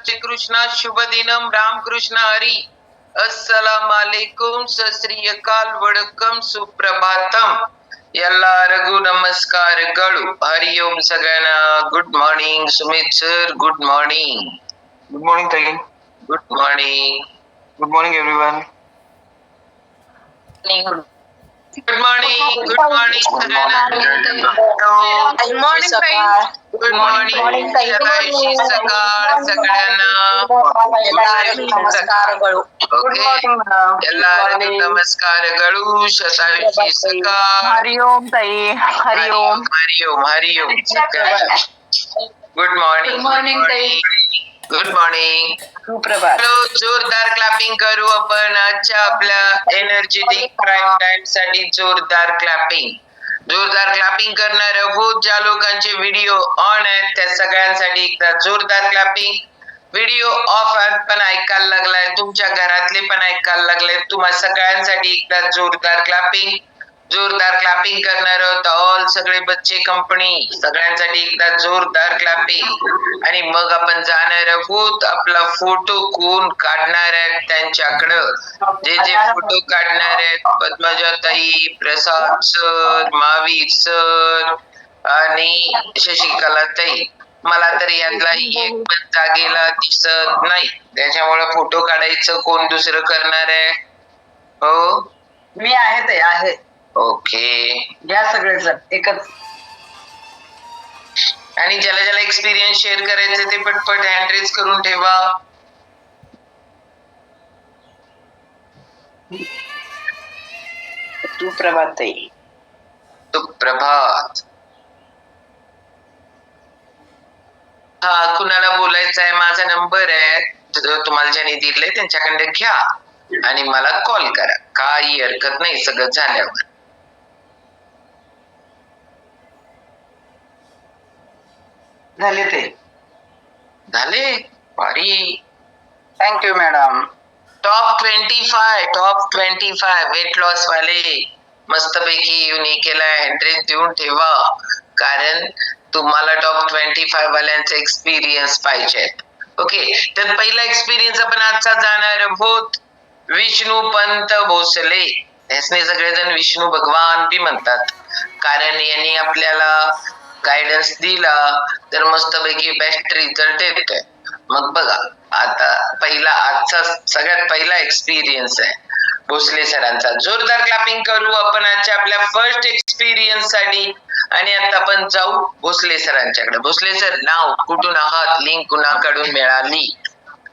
श्री कृष्ण शुभ दिनम रामकृष्ण हरी अस्सलाम वालेकुम सश्री अकाल वडकम सुप्रभातम ಎಲ್ಲರಿಗೂ ನಮಸ್ಕಾರಗಳು ಹರಿ ಓಂ ಸಗಣ good morning Sumit sir good morning Good morning, Tagi. Good morning Good morning, everyone. Good morning good morning Good morning, good morning सकाळची सकाळ सगळ्यांना ನಮಸ್ಕಾರಗಳು. ಓಕೆ ಎಲ್ಲರಿಗೂ ನಮಸ್ಕಾರಗಳು ಶತಾಯುಷಿ ಸಕಾळ ಹರಿ ಓಂ ತಾಯಿ, ಹರಿ ಓಂ. हरि ओम हरि ओम गुड मॉर्निंग Good morning, ताई. गुड मॉर्निंग सुप्रभात. जोरदार क्लॅपिंग करू आपण आजच्या आपल्या एनर्जेटिक प्राईम टाइम साठी जोरदार क्लॅपिंग करणार आहोत. ज्या लोकांचे व्हिडिओ ऑन आहेत त्या सगळ्यांसाठी एकदा जोरदार क्लॅपिंग. व्हिडिओ ऑफ आहेत पण ऐकायला लागलाय, तुमच्या घरातले पण ऐकायला लागले, तुम्हा सगळ्यांसाठी एकदा जोरदार क्लॅपिंग करणार आहोत. ऑल सगळे बच्चे कंपनी सगळ्यांसाठी एकदा जोरदार क्लॅपिंग. आणि मग आपण जाणार आहोत आपला फोटो कोण काढणार आहेत त्यांच्याकडं. जे फोटो काढणार आहेत पद्मजाताई, प्रसाद सर, महावीर सर आणि शशिकलाताई. मला तर यातलाही एक पण जागेला दिसत नाही, त्याच्यामुळे फोटो काढायचं कोण दुसरं करणार आहे? हो मी आहे ते आहे. ओके. घ्या सगळेजण एकच. आणि ज्याला ज्याला एक्सपिरियन्स शेअर करायचे ते पटपट हँड रेज करून ठेवा. सुप्रभात ताई. सुप्रभात. हा कुणाला बोलायचं आहे माझा नंबर आहे तुम्हाला ज्यांनी दिलंय त्यांच्याकडे घ्या आणि मला कॉल करा, काही हरकत नाही. सगळं झाल्यावर झाले ते. झाले भारी. Thank you madam. Top 25 weight loss वाले मस्तपैकी युनी केलाय. ऍड्रेस देऊन ठेवा कारण तुम्हाला टॉप 25 वाल्यांचा एक्सपिरियन्स पाहिजे. ओके, तर पहिला एक्सपिरियन्स आपण आजचा जाणार आहोत विष्णू पंत भोसले. यासने सगळेजण विष्णू भगवान बी म्हणतात कारण यांनी आपल्याला गायडन्स दिला तर मस्तपैकी बेस्ट रिझल्ट येतोय. मग बघा आता आजचा सगळ्यात पहिला एक्सपिरियन्स आहे भोसले सरांचा. जोरदार क्लॅपिंग करू आपण आजच्या आपल्या फर्स्ट एक्सपिरियन्स साठी. आणि आता आपण जाऊ भोसले सरांच्याकडे. भोसले सर, नाव, कुठून आहात, लिंक कुणाकडून मिळाली?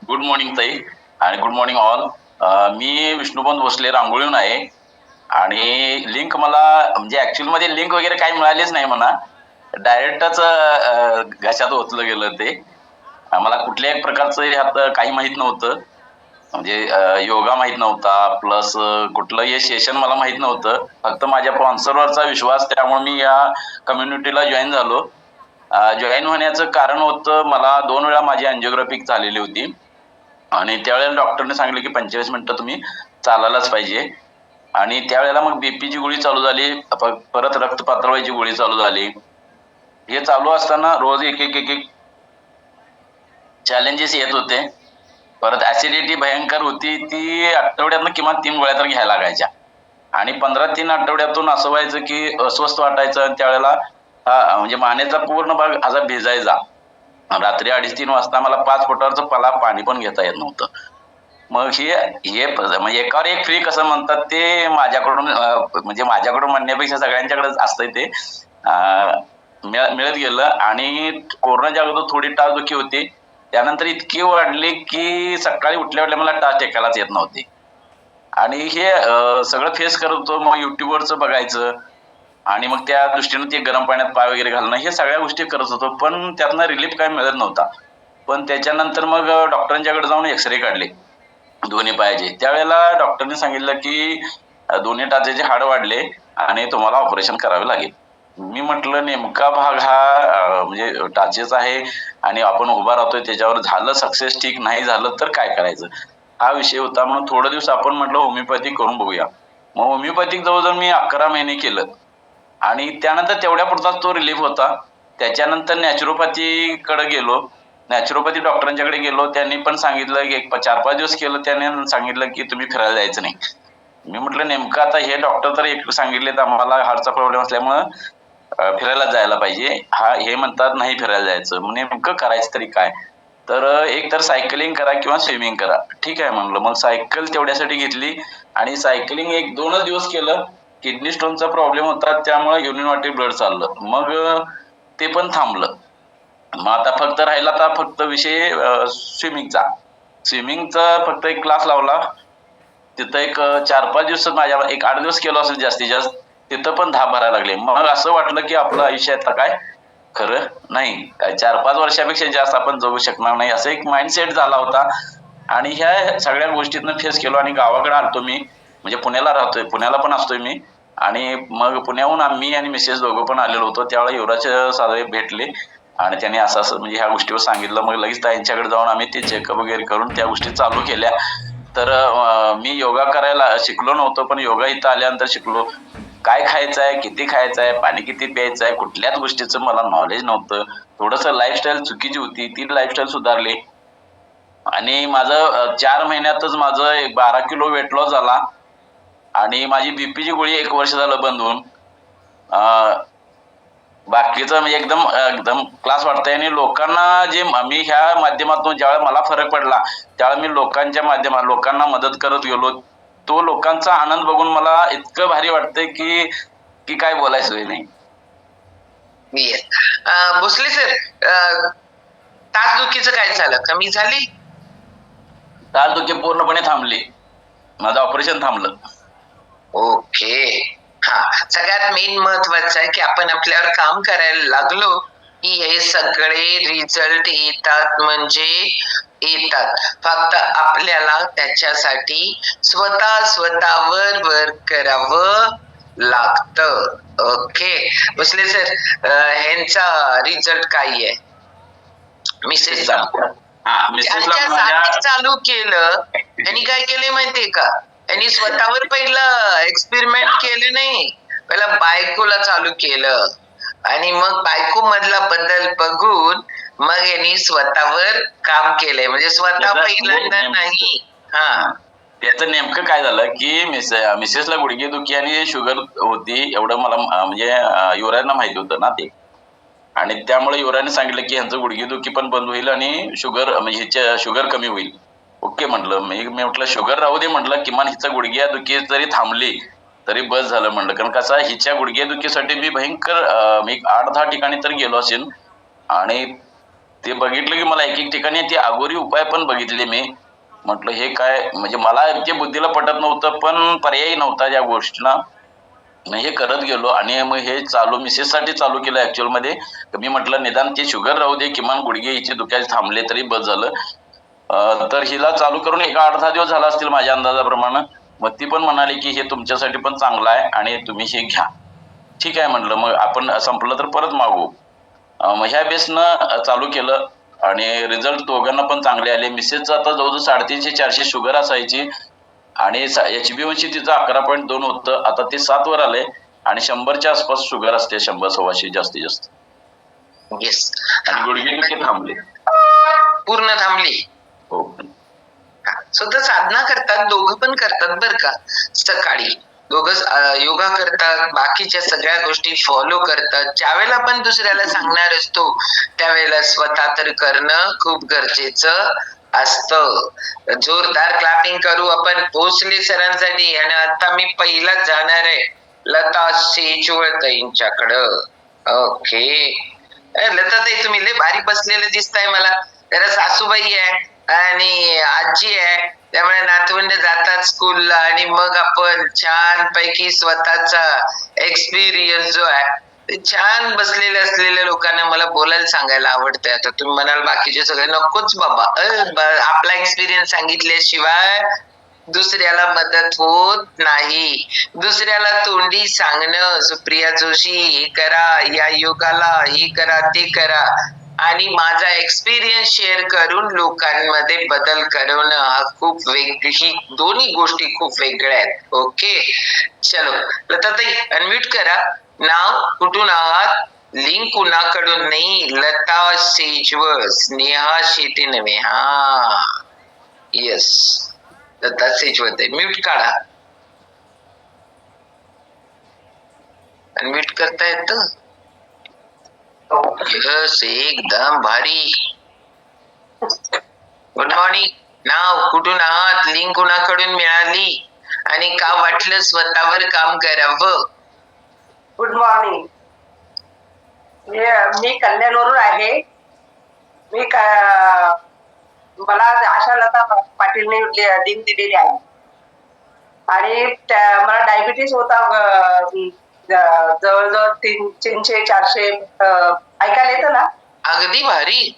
गुड मॉर्निंग ताई आणि गुड मॉर्निंग ऑल. मी विष्णुपंत भोसले रांगोळीहून आहे आणि लिंक मला म्हणजे ऍक्च्युअली मध्ये लिंक वगैरे काही मिळालीच नाही म्हणा. डायरेक्टच घशात ओतलं गेलं ते. मला कुठल्याही प्रकारचं ह्यात काही माहीत नव्हतं. म्हणजे योगा माहीत नव्हता, प्लस कुठलं हे सेशन मला माहीत नव्हतं. फक्त माझ्या स्पॉन्सरवरचा विश्वास, त्यामुळे मी या कम्युनिटीला जॉईन झालो. जॉईन होण्याचं कारण होतं मला 2 वेळा माझी अँजिओग्राफी झालेली होती आणि त्यावेळेला डॉक्टरने सांगितलं की 45 मिनिटं तुम्ही चालायलाच पाहिजे. आणि त्यावेळेला मग बीपीची गोळी चालू झाली, परत रक्त पातळवायची गोळी चालू झाली. हे चालू असताना रोज एक चॅलेंजेस येत होते. परत ऍसिडिटी भयंकर होती, ती आठवड्यातनं किमान 3 गोळ्या तर घ्यायला लागायच्या. आणि 15-3 आठवड्यातून असं व्हायचं की अस्वस्थ वाटायचं. त्यावेळेला म्हणजे मानेचा पूर्ण भाग असा भिजायचा. रात्री 2:30-3 वाजता मला 5 फुटावरचं पाणी पण घेता येत नव्हतं. मग हे म्हणजे एकावर एक फ्री कसं म्हणतात ते माझ्याकडून म्हणण्यापेक्षा सगळ्यांच्याकडेच असतंय ते. मिळत गेलं. आणि कोरोनाच्या अगोदर थोडी टाळदुखी होती, त्यानंतर इतकी वाढली की सकाळी उठल्या मला टाच टेकायलाच येत नव्हती. आणि हे सगळं फेस करत होतो. मग युट्यूबवरचं बघायचं आणि मग त्या दृष्टीनं ते गरम पाण्यात पाय वगैरे घालणं, हे सगळ्या गोष्टी करत होतो, पण त्यातनं रिलीफ काही मिळत नव्हता. पण त्याच्यानंतर मग डॉक्टरांच्याकडे जाऊन एक्सरे काढले दोन्ही पायाचे. त्यावेळेला डॉक्टरने सांगितलं की दोन्ही टाचेचे हाड वाढले आणि तुम्हाला ऑपरेशन करावे लागेल. मी म्हटलं नेमका भाग हा म्हणजे टाचेच आहे आणि आपण उभा राहतोय त्याच्यावर, झालं सक्सेस ठीक, नाही झालं तर काय करायचं, हा विषय होता. म्हणून थोडं दिवस आपण म्हटलं होमिओपॅथिक करून बघूया. मग होमिओपॅथिक जवळजवळ मी 11 महिने केलं आणि त्यानंतर तेवढ्या पुरताच तो रिलीफ होता. त्याच्यानंतर नॅचरोपॅथीकडे गेलो. नॅचरोपॅथी डॉक्टरांच्याकडे गेलो, त्यांनी पण सांगितलं की 4-5 दिवस केलं, त्याने सांगितलं की तुम्ही फिरायला जायचं नाही. मी म्हटलं नेमकं आता हे डॉक्टर तर एक सांगितले तर आम्हाला हार्टचा प्रॉब्लेम असल्यामुळं फिरायला जायला पाहिजे. हे म्हणतात नाही फिरायला जायचं. मग नेमकं करायचं तरी काय? तर एक तर सायकलिंग करा किंवा स्विमिंग करा. ठीक आहे म्हणलं. मग सायकल तेवढ्यासाठी घेतली आणि सायकलिंग 1-2च दिवस केलं. किडनी स्टोनचा प्रॉब्लेम होता त्यामुळे युरिन ब्लड चाललं. मग ते पण थांबलं. मग आता फक्त विषय स्विमिंगचा. स्विमिंगचा फक्त एक क्लास लावला. तिथं एक 4-5 दिवस माझ्या 8 दिवस केलो असेल जास्तीत जास्त. तिथं पण धाप भरायला लागले. मग असं वाटलं की आपलं आयुष्य आता काय खरं नाही. काय 4-5 वर्षापेक्षा जास्त आपण जगू शकणार नाही असं एक माइंडसेट झाला होता. आणि ह्या सगळ्या गोष्टीतनं फेस केलो आणि गावाकडे आलतो मी. म्हणजे पुण्याला राहतोय, पुण्याला पण असतोय मी. आणि मग पुण्याहून आम्ही आणि मिसेस दोघं पण आलेलो होतो. त्यावेळेला युवराज साधे भेटले आणि त्यांनी असं म्हणजे ह्या गोष्टीवर सांगितलं. मग लगेच ताईंच्याकडे जाऊन आम्ही ते चेकअप वगैरे करून त्या गोष्टी चालू केल्या. तर मी योगा करायला शिकलो नव्हतो, पण योगा इथं आल्यानंतर शिकलो. काय खायचं आहे, किती खायचं आहे, पाणी किती प्यायचं आहे, कुठल्याच गोष्टीचं मला नॉलेज नव्हतं. थोडंसं लाईफस्टाईल चुकीची होती, ती लाईफस्टाईल सुधारली आणि माझं 4 महिन्यातच माझं 12 किलो वेट लॉस झाला आणि माझी बीपीची गोळी 1 वर्ष झालं बंद होऊन. बाकीचं म्हणजे एकदम क्लास वाटतंय आणि लोकांना जे मी ह्या माध्यमातून ज्यावेळेला मला फरक पडला त्यावेळेला मी लोकांना मदत करत गेलो. तो लोकांचा आनंद बघून मला इतकं भारी वाटतंय की काय बोलायचं सोय नाही. भोसले सर, तासदुखीचं काय झालं? कमी झाली? तालदुखी पूर्णपणे थांबली. माझं ऑपरेशन थांबलं. ओके. हा, सगळ्यात मेन महत्वाचं आहे की आपण आपल्यावर काम करायला लागलो की हे सगळे रिझल्ट येतात म्हणजे येतात. फक्त आपल्याला त्याच्यासाठी स्वतःवर वर्क करावं लागतं. ओके भोसले सर, ह्यांचा रिझल्ट काय आहे? मिसेसचा ज्यांच्यासाठी चालू केलं त्यांनी काय केले माहितीये का? त्यांनी स्वतःवर पहिलं एक्सपेरिमेंट केले नाही, पहिला बायकोला चालू केलं आणि मग बायको मधला बदल बघून मग यांनी स्वतःवर काम केलंय. म्हणजे स्वतः पहिल्यांदा नाही. हा, त्याचं नेमकं काय झालं की मिसेसला गुडघेदुखी आणि शुगर होती एवढं मला म्हणजे युवराजला माहिती होतं ना ते. आणि त्यामुळे युवराजने सांगितलं की ह्यांचं गुडघेदुखी पण बंद होईल आणि शुगर कमी होईल. ओके म्हटलं. मी म्हटलं शुगर राहू दे म्हटलं, किमान हिचं गुडघेदुखी जरी थांबली तरी बस झालं म्हटलं. कारण कसं हिच्या गुडघेदुखीसाठी मी भयंकर 8-10 ठिकाणी तर गेलो असेल आणि ते बघितलं की मला एक ठिकाणी ते अघोरी उपाय पण बघितले मी. म्हटलं हे काय, म्हणजे मला ते बुद्धीला पटत नव्हतं पण पर्यायी नव्हता या गोष्टीला. हे करत गेलो आणि मग हे मिसेससाठी चालू केलं ऍक्च्युअल मध्ये. मी म्हटलं निदान ते शुगर राहू दे, किमान गुडघे हिचे दुखायचे थांबले तरी बस झालं. तर हिला चालू करून 8-10 दिवस झाला असतील माझ्या अंदाजाप्रमाणे. मग ती पण म्हणाली की हे तुमच्यासाठी पण चांगलं आहे आणि तुम्ही हे घ्या. ठीक आहे म्हटलं, मग आपण संपलं तर परत मागू. मग ह्या बेसनं चालू केलं आणि रिझल्ट दोघांना पण चांगले आले. मिसेसचं आता जवळजवळ 350-400 शुगर असायची आणि HbA1c तिचं 11.2 होतं, आता ते 7 वर आलंय आणि 100च्या आसपास शुगर असते, 100-125 जास्तीत जास्त. येस. आणि गुडघेदुखी थांबले, पूर्ण थांबली. हो. स्वतः साधना करतात, दोघं पण करतात बरं का. सकाळी दोघं योगा करतात, बाकीच्या सगळ्या गोष्टी फॉलो करतात. ज्यावेळेला आपण दुसऱ्याला सांगणार असतो त्यावेळेला स्वतः तर करणं खूप गरजेचं असतं. जोरदार क्लॅपिंग करू आपण भोसले सरांसाठी. आणि आता मी पहिला जाणार आहे लता सेजवळताईंच्याकडं. ओके लता ताई, तुम्ही लय भारी बसलेले दिसताय मला. जरा सासूबाई आहे आणि आजी आहे, त्यामुळे नातवंड जातात स्कूलला आणि मग आपण छान पैकी स्वतःचा एक्सपिरियन्स जो आहे ते छान बसलेले असलेल्या लोकांना मला बोलायला सांगायला आवडतंय. आता तुम्ही म्हणाल बाकीचे सगळे नकोच बाबा, आपला एक्सपिरियन्स सांगितल्याशिवाय दुसऱ्याला मदत होत नाही. दुसऱ्याला तोंडी सांगणं, सुप्रिया जोशी हे करा, या योगाला हे करा, ते करा, आणि माझा एक्सपिरियन्स शेअर करून लोकांमध्ये बदल करवणं हा खूप ही दोन्ही गोष्टी खूप वेगळ्या आहेत. ओके चलो लताताई, अनम्यूट करा. नाव, कुठून आहात? लिंक कुणाकडून नाही, लता सेजवर, स्नेहा शेते नव्हे. हा येस, लता सेजवत आहे. म्यूट काढा. म्यूट करता येत. यस, एकदम भारी. Good morning. नाव, कुठून आहात, लिंक कुणाकडून मिळाली आणि का वाटलं स्वतःवर काम करावं? Good morning. मी कल्याणवरून आहे. मला आशा लता पाटीलने लिंक दिलेली आहे आणि मला डायबिटीस होता. जवळजवळ 300-400 ऐकायला येतं ना. अगदी भारी.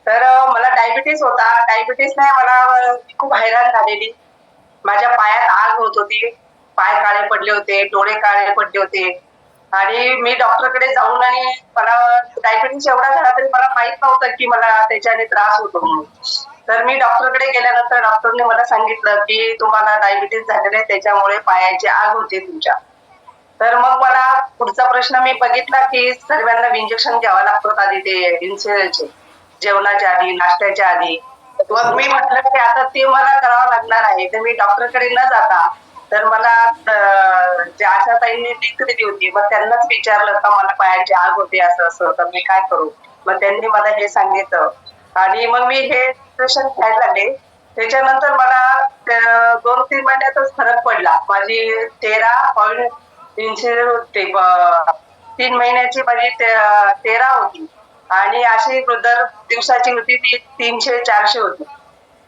तर मला डायबिटीस होता. डायबिटीस नाही, मला खूप हैराण झालेली. माझ्या पायात आग होत होती, पाय काळे पडले होते, डोळे काळे पडले होते आणि मी डॉक्टरकडे जाऊन आणि मला डायबिटीस एवढा झाला तरी मला माहित नव्हतं की मला त्याच्याने त्रास होतो म्हणून. तर मी डॉक्टरकडे गेल्यानंतर डॉक्टरने मला सांगितलं की तुम्हाला डायबिटीस झालेलं आहे, त्याच्यामुळे पायाची आग होते तुमच्या. तर मग मला पुढचा प्रश्न मी बघितला की सर्वांना इंजेक्शन घ्यावं लागतं आधी ते इन्सुलिनचे, जेवणाच्या आधी, नाश्त्याच्या आधी. मग मी म्हटलं की आता ते मला करावं लागणार आहे. तर मी डॉक्टरकडे न जाता तर मला आशाताईंनी लिंक दिली होती. मग त्यांनाच विचारलं का मला पायाची आग होते असं असं, तर मी काय करू. मग त्यांनी मला हे सांगितलं आणि मग मी हे इंजेक्शन घ्यायला लागले. त्याच्यानंतर मला 2-3 महिन्यातच फरक पडला. माझी 13 इन्सुलिन होते. 3 महिन्याची माझी 13 होती आणि अशी दर दिवसाची होती ती 300-400 होती.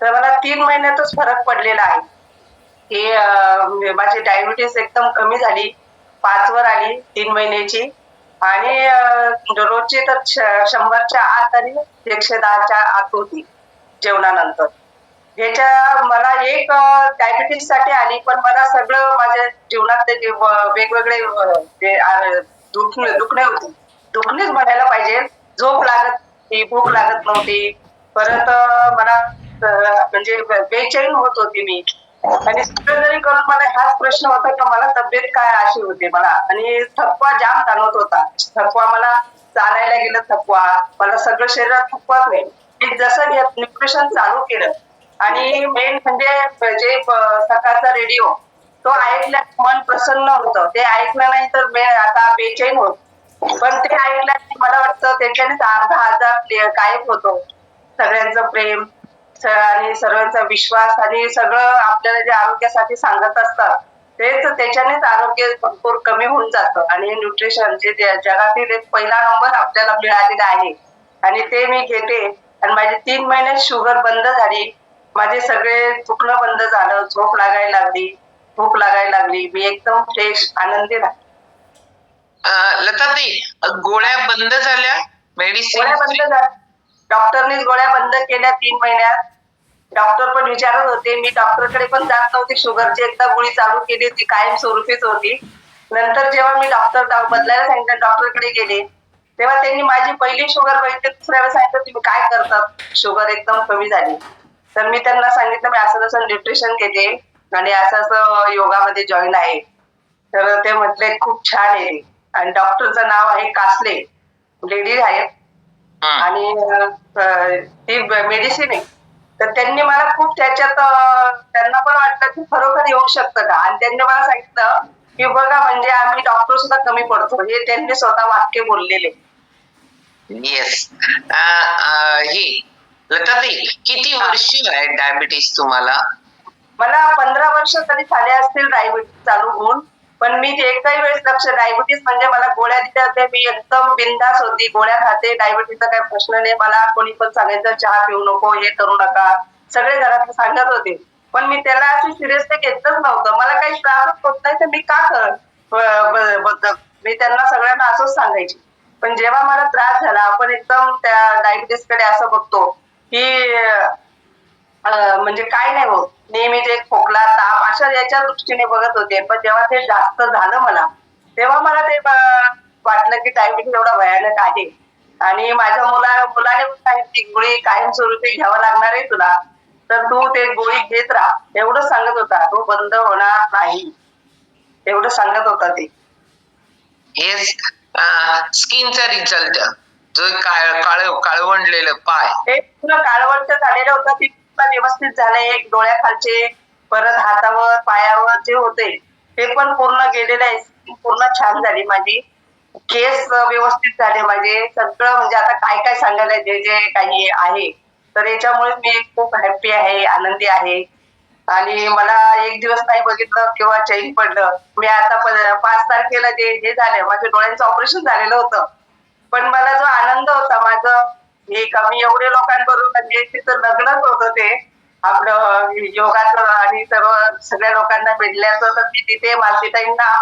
तर मला 3 महिन्यातच फरक पडलेला आहे की माझी डायबिटीस एकदम कमी झाली, 5 वर आली 3 महिन्याची आणि रोजची तर 100च्या आत आणि 110च्या आत होती जेवणानंतर. ह्याच्या मला एक डायबिटीस साठी आली, पण मला सगळं माझ्या जीवनातले जे वेगवेगळे दुखणे होते, दुखणेच म्हणायला पाहिजे. झोप लागत नव्हती, भूक लागत नव्हती, परत मला म्हणजे बेचैन होत होती मी. आणि सगळं जरी करून मला हाच प्रश्न होता की मला तब्येत काय अशी होते मला. आणि थकवा जाम जाणवत होता. थकवा, मला चालायला गेलं थकवा, मला सगळं शरीरात थकवाच नाही. मी जसं न्यूट्रिशन चालू केलं आणि मेन म्हणजे जे सकाळचा रेडिओ तो ऐकल्या मन प्रसन्न होतं. ते ऐकलं नाही तर आता बेचैन होत. पण ते ऐकलं मला वाटतं त्याच्यानेच अर्धा हजार गायब होतो. सगळ्यांचं प्रेम आणि सर्वांचा विश्वास आणि सगळं आपल्याला जे आरोग्यासाठी सांगत असतात तेच त्याच्यानेच आरोग्य भरपूर कमी होऊन जातं. आणि न्यूट्रिशन जे जगातील एक पहिला नंबर आपल्याला मिळालेला आहे आणि ते मी घेते. आणि माझी 3 महिने शुगर बंद झाली, माझे सगळे दुखणं बंद झालं, झोप लागायला लागली, भूक लागायला लागली, मी एकदम फ्रेश आनंदी राहते. लताताई, गोळ्या बंद झाल्या, मेडिसिन गोळ्या बंद झाल्या. डॉक्टरने गोळ्या बंद केल्या 3 महिन्यात. डॉक्टर पण विचारत होते, मी डॉक्टरकडे पण जात नव्हती. शुगरची एकदा गोळी चालू केली होती, कायम स्वरूपीच होती. नंतर जेव्हा मी डॉक्टर बदलायला सांगितलं, डॉक्टरकडे गेले, तेव्हा त्यांनी माझी पहिली शुगर बघितली. दुसऱ्या वेळेस सांगितलं तुम्ही काय करतात, शुगर एकदम कमी झाली. तर मी त्यांना सांगितलं मी असं तसं न्यूट्रिशन घेते आणि असं असं योगामध्ये जॉईन आहे. तर ते म्हटले खूप छान आहे. आणि डॉक्टरचं नाव आहे कासले, लेडीज आहेत आणि ती मेडिसिन आहे. तर त्यांनी मला खूप त्याच्यात त्यांना पण वाटलं की खरोखर येऊ शकतं का. आणि त्यांनी मला सांगितलं की बघा म्हणजे आम्ही डॉक्टर सुद्धा कमी पडतो, हे त्यांनी स्वतः वाक्य बोललेले. येस. ही लताताई, किती वर्ष आहे डायबिटीस तुम्हाला? मला 15 वर्ष तरी झाले असतील डायबिटीस चालू होऊन. पण मी एकही वेळेस डायबिटीस म्हणजे मला गोळ्या दिल्या होत्या, मी एकदम बिंदास होती, गोळ्या खाते, डायबिटीसचा काही प्रश्न नाही. मला कोणी पण सांगायचं चहा पिऊ नको, हे करू नका, सगळे घरातले सांगत होते. पण मी त्याला असं सिरियसली घेतच नव्हतं. मला काही त्रास होत नाही तर मी का करत, मी त्यांना सगळ्यांना असंच सांगायची. पण जेव्हा मला त्रास झाला, आपण एकदम त्या डायबिटीस कडे असं बघतो की म्हणजे काय नाही होत, नेहमी जे खोकला, ताप अशा याच्या दृष्टीने बघत होते. पण जेव्हा ते जास्त झालं मला, तेव्हा मला ते वाटलं की डायबिटीस एवढा भयानक आहे. आणि माझ्या मुलाने सांगितली गोळी कायमस्वरूपी घ्यावं लागणार आहे तुला, तर तू ते गोळी घेत राहा, एवढं सांगत होता. तो बंद होणार नाही एवढं सांगत होता ते. येस. स्किनचा रिझल्ट जो काळवंडलेलं पाय ते पूर्ण काळवट झालेलं होतं ते पूर्ण व्यवस्थित झालंय डोळ्याखालचे परत हातावर पायावर जे होते ते पण पूर्ण गेलेलं आहे Skin पूर्ण छान झाली माझी केस व्यवस्थित झाले माझे सगळं म्हणजे आता काय काय सांगायला जे जे काही आहे तर याच्यामुळे मी खूप हॅप्पी आहे आनंदी आहे आणि मला एक दिवस नाही बघितलं किंवा चैन पडलं मी आता 5 तारखेला जे झालं माझ्या डोळ्यांचं ऑपरेशन झालेलं होतं पण मला जो आनंद होता माझं हे कमी एवढे लोकांबरोबर म्हणजे तिथं लग्नच होतं ते आपलं योगाचं आणि सगळ्या लोकांना भेटल्याचं तर मी तिथे मालतीताईंना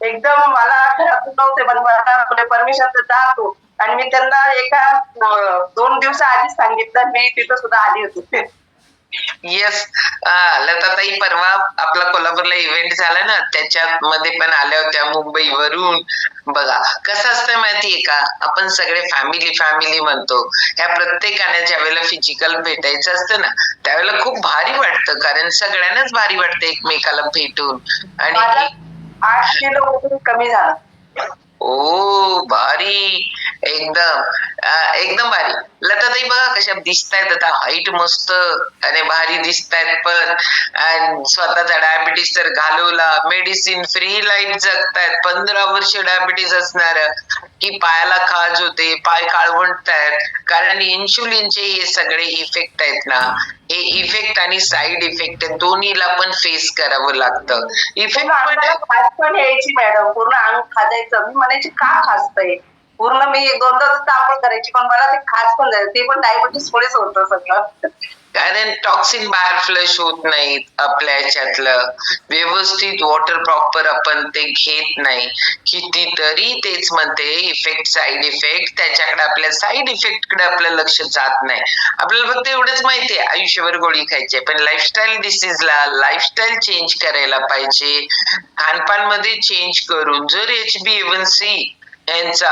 एकदम मला घरातून नव्हते पण मला परमिशन तर जातो आणि मी त्यांना एका 2 दिवसाआधीच सांगितलं मी तिथं सुद्धा आली होती येस लताताई परवा आपला कोल्हापूरला इव्हेंट झाला ना त्याच्यामध्ये पण आल्या होत्या मुंबईवरून. बघा कसं असतं माहितीये का आपण सगळे फॅमिली म्हणतो ह्या प्रत्येकाने ज्या वेळेला फिजिकल भेटायचं असतं ना त्यावेळेला खूप भारी वाटतं कारण सगळ्यांनाच भारी वाटतं एकमेकाला भेटून आणि 8 किलो वजन कमी झालं ओ भारी एकदम भारी. लताताई बघा कशा दिसतायत आता हाईट मस्त आणि भारी दिसतायत पण आणि स्वतःचा डायबिटीस तर घालवला मेडिसिन फ्री लाईफ जगतायत 15 वर्ष डायबिटीस असणार की पायाला खाज होते पाय काळवंटतायत कारण इन्शुलिनचे हे सगळे इफेक्ट आहेत ना हे इफेक्ट आणि साईड इफेक्ट दोन्हीला पण फेस करावं लागतं. इफेक्ट अंगाला खाज पण यायची मॅडम पूर्ण अंग खाजायचं मी म्हणायची का खाजतंय पूर्ण मी 2दा तापड करायची पण मला ते खाज पण जायचं ते पण डायबिटीस मुळेच होतं सगळं कारण टॉक्सिन बाहेर फ्लश होत नाहीत आपल्या ह्याच्यातलं व्यवस्थित वॉटर प्रॉपर आपण ते घेत नाही कितीतरी तेच म्हणते इफेक्ट साईड इफेक्ट त्याच्याकडे आपल्या साईड इफेक्ट कडे आपलं लक्ष जात नाही आपल्याला फक्त एवढंच माहितीये आयुष्यभर गोळी खायची पण लाईफस्टाईल डिसीजला लाईफस्टाईल चेंज करायला पाहिजे खानपान मध्ये चेंज करून जर HbA1c यांचा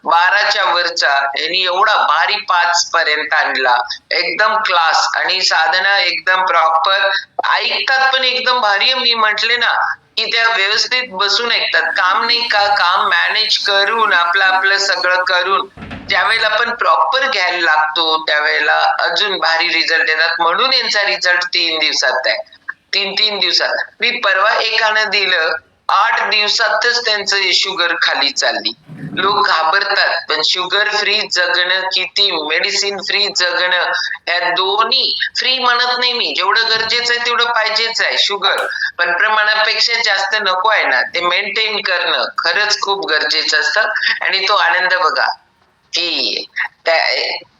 12च्या वरचा यांनी एवढा भारी 5 पर्यंत आणला एकदम क्लास आणि साधना एकदम प्रॉपर ऐकतात पण एकदम भारी मी म्हटले ना की त्या व्यवस्थित बसून ऐकतात काम नाही का काम मॅनेज करून आपलं सगळं करून ज्यावेळेला आपण प्रॉपर घ्यायला लागतो त्यावेळेला अजून भारी रिझल्ट येतात म्हणून यांचा रिझल्ट 3 दिवसात आहे 3 दिवसात मी परवा एकानं दिलं 8 दिवसातच त्यांचं शुगर खाली चालली लोक घाबरतात पण शुगर फ्री जगणं किती मेडिसिन फ्री जगणं ह्या दोन्ही फ्री म्हणत नाही मी जेवढं गरजेचं आहे तेवढं पाहिजेच आहे शुगर पण प्रमाणापेक्षा जास्त नको आहे ना ते मेंटेन करणं खरंच खूप गरजेचं असतं आणि तो आनंद बघा की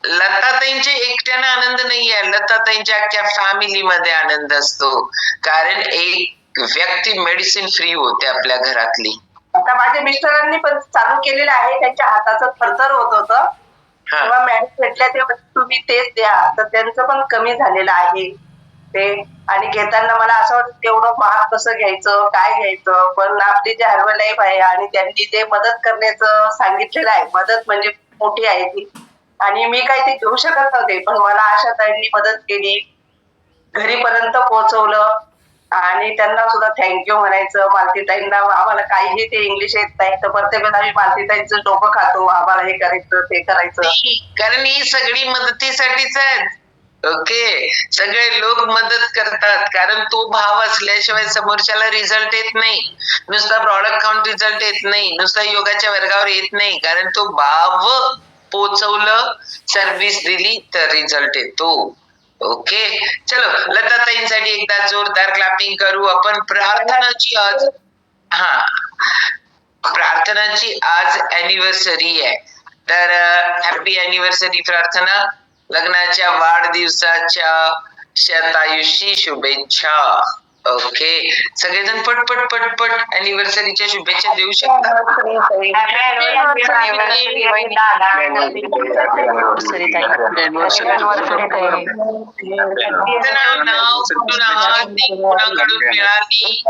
लताताईंचे एकट्याने आनंद नाही आहे लताताईंच्या अख्ख्या फॅमिलीमध्ये आनंद असतो कारण एक व्यक्ती मेडिसिन फ्री होते आपल्या घरातली. आता माझ्या मिस्टरांनी पण चालू केलेलं आहे त्यांच्या हाताचं थरथर होत होतं तेव्हा मॅडम भेटल्या तेव्हा तुम्ही तेच द्या तर त्यांचं पण कमी झालेलं आहे ते आणि घेताना मला असं वाटतं तेवढं महाग कसं घ्यायचं काय घ्यायचं पण आपली जे हर्बल लाईफ आहे आणि त्यांनी ते मदत करण्याचं सांगितलेलं आहे मदत म्हणजे मोठी आहे ती आणि मी काही ते घेऊ शकत नव्हते पण मला आशा ताईंनी मदत केली घरीपर्यंत पोहोचवलं आणि त्यांना सुद्धा थँक्यू म्हणायचं मालतीताईंना आम्हाला काहीही ते इंग्लिश येत नाही तर प्रत्येक वेळेला आम्ही मालतीताईंचं डोकं खातो आम्हाला हे करायचं ते करायचं कारण ही सगळी मदतीसाठीच आहेत ओके सगळे लोक मदत करतात कारण तो भाव असल्याशिवाय समोरच्याला रिझल्ट येत नाही नुसता प्रॉडक्ट खाऊन रिझल्ट येत नाही नुसता योगाच्या वर्गावर येत नाही कारण तो भाव पोचवलं सर्व्हिस दिली तर रिझल्ट येतो ओके चलो लताताईंसाठी एकदा जोरदार क्लॅपिंग करू आपण प्रार्थनाची आज अॅनिव्हर्सरी आहे तर हॅपी अॅनिव्हर्सरी प्रार्थना लग्नाच्या वाढदिवसाच्या शतायुषी शुभेच्छा ओके सगळेजण पटपट अॅनिव्हर्सरीच्या शुभेच्छा देऊ शकता नाव कुणाकडून मिळाली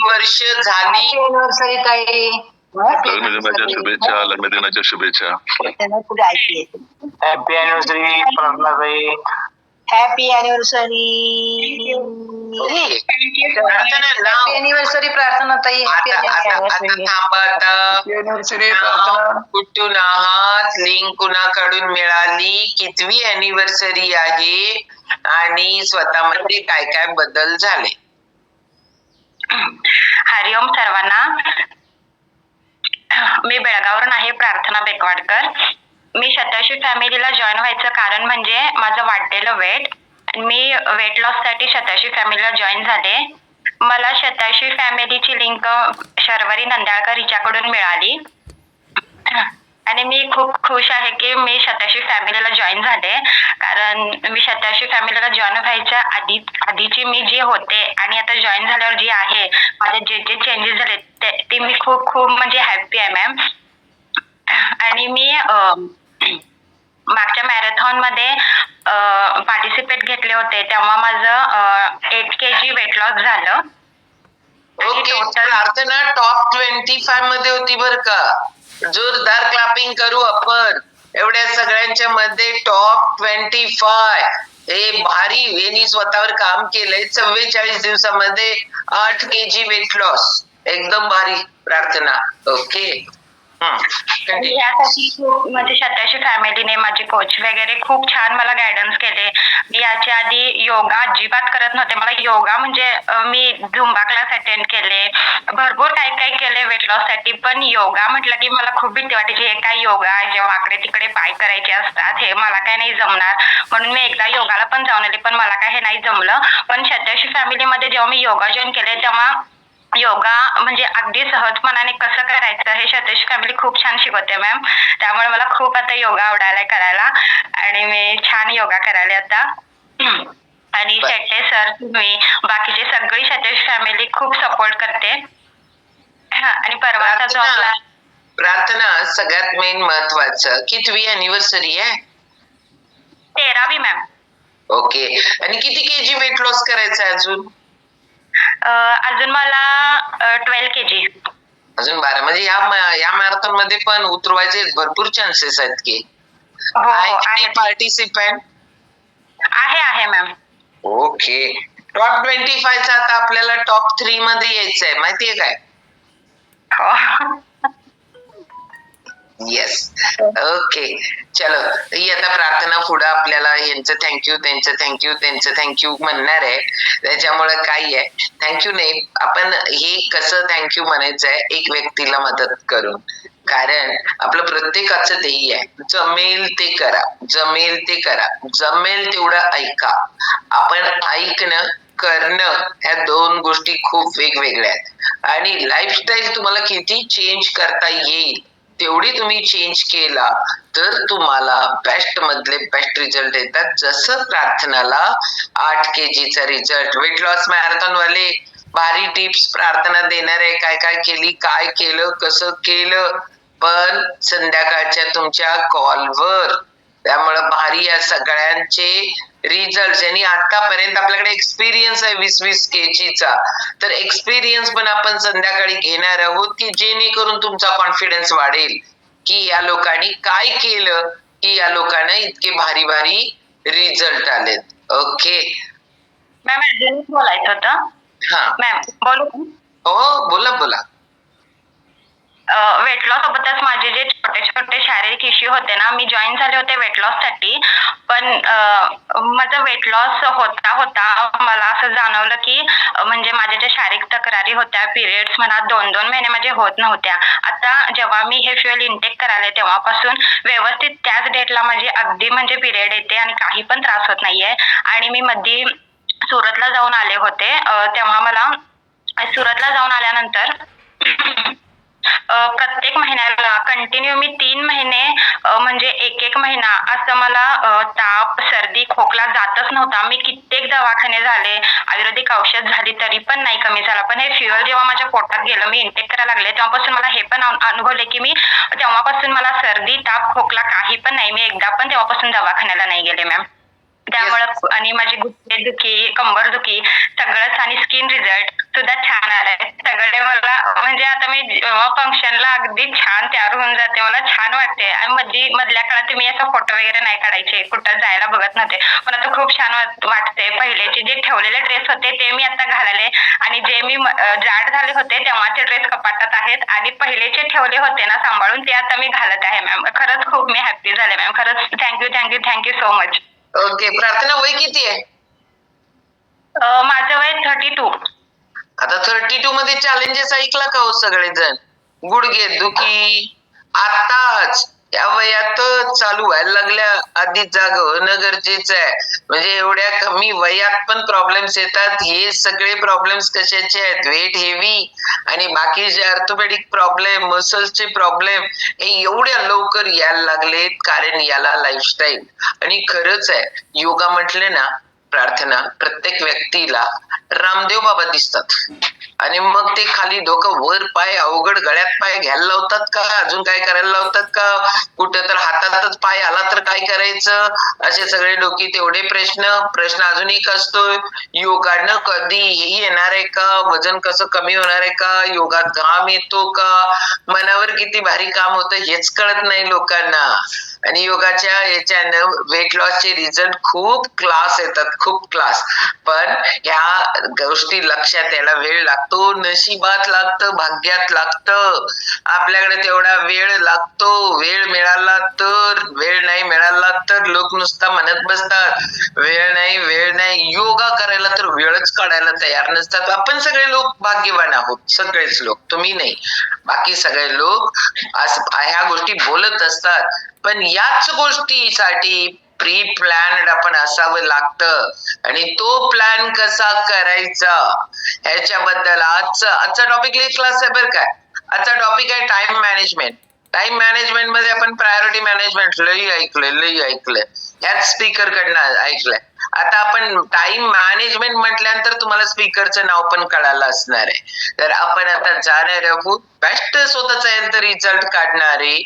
वर्ष झाली लग्नदिनाच्या शुभेच्छा लग्नदिनाच्या शुभेच्छा हॅपी अॅनिव्हर्सरी प्रार्थनाताई हॅपी अॅनिव्हर्सरी. प्रार्थना नाव हॅपी अॅनिव्हर्सरी प्रार्थना ताई. हॅपी आता आता आता अॅनिव्हर्सरी. थांबा आता युनिव्हर्सिटी नाव प्रार्थना. कुठून आहात, लिंक कुणाकडून मिळाली, कितवी अॅनिव्हर्सरी आहे आणि स्वतःमध्ये काय काय बदल झाले? हरिओम सर्वांना. मी बेळगाववरून आहे, प्रार्थना बेकवाडकर. मी शताशी फॅमिलीला जॉईन व्हायचं कारण म्हणजे माझं वाढलेलं वेट. मी वेट लॉस साठी शताशी फॅमिलीला जॉईन झाले. मला शताशी फॅमिलीची लिंक शर्वरी नंदाळकर हिच्याकडून मिळाली आणि मी खूप खुश आहे की मी शताशी फॅमिलीला जॉईन झाले, कारण मी शताशी फॅमिलीला जॉईन व्हायच्या आधीची मी जी होते आणि आता जॉईन झाल्यावर जी आहे, माझे जे जे चेंजेस झाले ते मी खूप खूप म्हणजे हॅपी आहे मॅम. आणि मी मागच्या मॅरेथॉन मध्ये पार्टिसिपेट घेतले होते, तेव्हा माझं 8 kg वेट लॉस झालं. आणि ओके, total- प्रार्थना टॉप 25 मध्ये होती बर का. जोरदार क्लॅपिंग करू आपण. एवढ्या सगळ्यांच्या मध्ये टॉप 25. हे भारी. यांनी स्वतःवर काम केलंय. 44 दिवसामध्ये 8 kg वेट लॉस. एकदम भारी प्रार्थना. ओके. आणि यासाठी खूप म्हणजे शताशी फॅमिलीने, माझे कोच वगैरे खूप छान मला गायडन्स केले. मी याच्या आधी योगा अजिबात करत नव्हते. मला योगा म्हणजे मी झुंबा क्लास अटेंड केले, भरपूर काय काय केले वेट लॉस साठी. पण योगा म्हटलं की मला खूप भीती वाटायची. हे काय योगा, जेव्हा आकडे तिकडे पाय करायचे असतात, हे मला काय नाही जमणार. म्हणून मी एकदा योगाला पण जाऊन आले, पण मला काय हे नाही जमलं. पण शताशी फॅमिलीमध्ये जेव्हा मी योगा जॉईन केले, तेव्हा योगा म्हणजे अगदी सहजपणाने कसं करायचं हे शताशी फॅमिली खूप छान शिकवते मॅम. त्यामुळे मला खूप आता योगा आवडायला करायला आणि मी छान योगा करायला आता. आणि शेट्टे सर, तुम्ही, बाकीचे सगळी शताशी फॅमिली खूप सपोर्ट करते. आणि परवाचा जो आपला प्रार्थना सगळ्यात मेन महत्वाचं, कितवी अॅनिव्हर्सरी आहे? 13वी मॅम. ओके. आणि किती केजी वेट लॉस करायचं आहे अजून? अजून मला 12 kg. अजून 12. म्हणजे या मॅरेथॉन मध्ये पण उतरवायचे भरपूर चान्सेस आहेत की. हो आहे पार्टिसिपंट आहे मॅम. ओके. टॉप 25 चा आता आपल्याला टॉप 3 मध्ये यायचंय, माहितीये काय? हो. येस. ओके, चलो. ही आता प्रार्थना पुढे आपल्याला यांचं थँक्यू, त्यांचं थँक्यू म्हणणार आहे. त्याच्यामुळे काय आहे, थँक्यू नाही, आपण हे कसं थँक्यू म्हणायचं आहे, एक व्यक्तीला मदत करून. कारण आपलं प्रत्येकाचं ध्येय आहे, जमेल ते करा, जमेल ते करा, जमेल तेवढं ऐका. आपण ऐकणं, करणं ह्या 2 गोष्टी खूप वेगवेगळ्या आहेत. आणि लाईफस्टाईल तुम्हाला किती चेंज करता येईल तेवढी तुम्ही चेंज केला तर तुम्हाला बेस्ट मधले बेस्ट रिझल्ट येतात. जसं प्रार्थनाला 8 kg चा रिझल्ट. वेट लॉस मॅरेथॉन वाले भारी टिप्स प्रार्थना देणार आहे, काय काय केली, काय केलं, कसं केलं, पण संध्याकाळच्या तुमच्या कॉलवर. त्यामुळं भारी या सगळ्यांचे रिझल्ट. आणि आतापर्यंत आपल्याकडे एक्सपिरियन्स आहे 20-20 kg चा, तर एक्सपिरियन्स पण आपण संध्याकाळी घेणार आहोत की जेणेकरून तुमचा कॉन्फिडन्स वाढेल की या लोकांनी काय केलं की या लोकांना इतके भारी भारी रिझल्ट आलेत. ओके मॅम अजून बोलायचं होतं. हा, मॅम बोलू? हो बोला. वेट लॉस सोबतच माझे जे छोटे छोटे शारीरिक इश्यू होते ना, मी जॉईन झाले होते वेट लॉस साठी, पण माझं वेट लॉस होता मला असं जाणवलं की म्हणजे माझ्या ज्या शारीरिक तक्रारी होत्या, पिरियड्स म्हणा 2-2 महिने माझे होत नव्हत्या. आता जेव्हा मी हे फ्युएल इनटेक करायला तेव्हापासून व्यवस्थित त्याच डेटला माझी अगदी म्हणजे पिरियड येते आणि काही पण त्रास होत नाहीये. आणि मी मध्ये सुरतला जाऊन आले होते, तेव्हा मला सुरतला जाऊन आल्यानंतर प्रत्येक महिन्याला कंटिन्यू मी 3 महिने म्हणजे एक महिना असं मला ताप, सर्दी, खोकला जातच नव्हता. मी कित्येक दवाखाने झाले, आयुर्वेदिक औषध झाली, तरी पण नाही कमी झाला. पण हे फ्युएल जेव्हा माझ्या पोटात गेलं, मी इंटेक करायला लागले, तेव्हापासून मला हे पण अनुभवले की मी तेव्हापासून मला सर्दी, ताप, खोकला काही पण नाही. मी एकदा पण तेव्हापासून दवाखान्याला नाही गेले मॅम. त्यामुळं आणि माझी गुडघेदुखी, कंबरदुखी सगळंच आणि स्किन रिझल्ट सुद्धा छान आलाय. सगळे मला म्हणजे आता मी जेव्हा फंक्शनला अगदी छान तयार होऊन जाते, मला छान वाटते. आणि मधल्या काळात मी असा फोटो वगैरे नाही काढायचे, कुठं जायला बघत नव्हते, पण आता खूप छान वाटते. पहिलेचे जे ठेवलेले ड्रेस होते ते मी आता घालाले आणि जे मी जाड झाले होते तेव्हाचे ड्रेस कपाटात आहेत आणि पहिलेचे ठेवले होते ना सांभाळून ते आता मी घालत आहे मॅम. खरंच खूप मी हॅप्पी झाले मॅम. खरंच थँक्यू सो मच. ओके, प्रार्थना वय किती आहे? माझं वय 32. आता 32 मध्ये चॅलेंजेस ऐकला का हो सगळेजण? गुडघे दुखी आताच या वयात चालू व्हायला लागल्या, आधी जाग होणं गरजेचं आहे. म्हणजे एवढ्या कमी वयात पण प्रॉब्लेम्स येतात. हे सगळे प्रॉब्लेम्स कशाचे आहेत? वेट हेवी आणि बाकीचे ऑर्थोपेडिक प्रॉब्लेम, मसल्सचे प्रॉब्लेम हे एवढ्या लवकर यायला लागलेत, कारण याला लाईफस्टाईल. आणि खरंच आहे, योगा म्हटले ना प्रार्थना, प्रत्येक व्यक्तीला रामदेव बाबा दिसतात आणि मग ते खाली डोकं वर पाय, अवघड गळ्यात पाय घ्यायला लावतात का, अजून काय करायला लावतात का, कुठं तर हातातच पाय आला तर काय करायचं, असे सगळे डोकी तेवढे प्रश्न अजून एक असतोय, योगानं कधीही येणार आहे का, वजन कसं कमी होणार आहे का, योगात घाम येतो का, मनावर किती भारी काम होतं हेच कळत नाही लोकांना. आणि योगाच्या याच्यानं वेट लॉसचे रिझल्ट खूप क्लास येतात, खूप क्लास. पण ह्या गोष्टी लक्षात यायला वेळ लागतो, नशिबात लागतं, भाग्यात लागतं. आपल्याकडे तेवढा वेळ लागतो. वेळ मिळाला तर, वेळ नाही मिळाला तर लोक नुसता म्हणत बसतात वेळ नाही. योगा करायला तर वेळच काढायला तयार नसतात. आपण सगळे लोक भाग्यवान आहोत, सगळेच लोक, तुम्ही नाही, बाकी सगळे लोक ह्या गोष्टी बोलत असतात. पण याच गोष्टीसाठी प्री प्लॅन्ड आपण असावं लागतं. आणि तो प्लॅन कसा करायचा ह्याच्याबद्दल आजचा टॉपिक लई क्लास आहे बरं काय. आजचा टॉपिक आहे टाइम मॅनेजमेंट. टाइम मॅनेजमेंट मध्ये आपण प्रायोरिटी मॅनेजमेंट लई ऐकलंय याच स्पीकर कडनं ऐकलंय. आता आपण टाइम मॅनेजमेंट म्हटल्यानंतर तुम्हाला स्पीकरचं नाव पण कळालं असणार आहे. तर आपण आता जाणार आहोत बेस्ट स्वतःचा हेल्थ रिझल्ट काढणारे,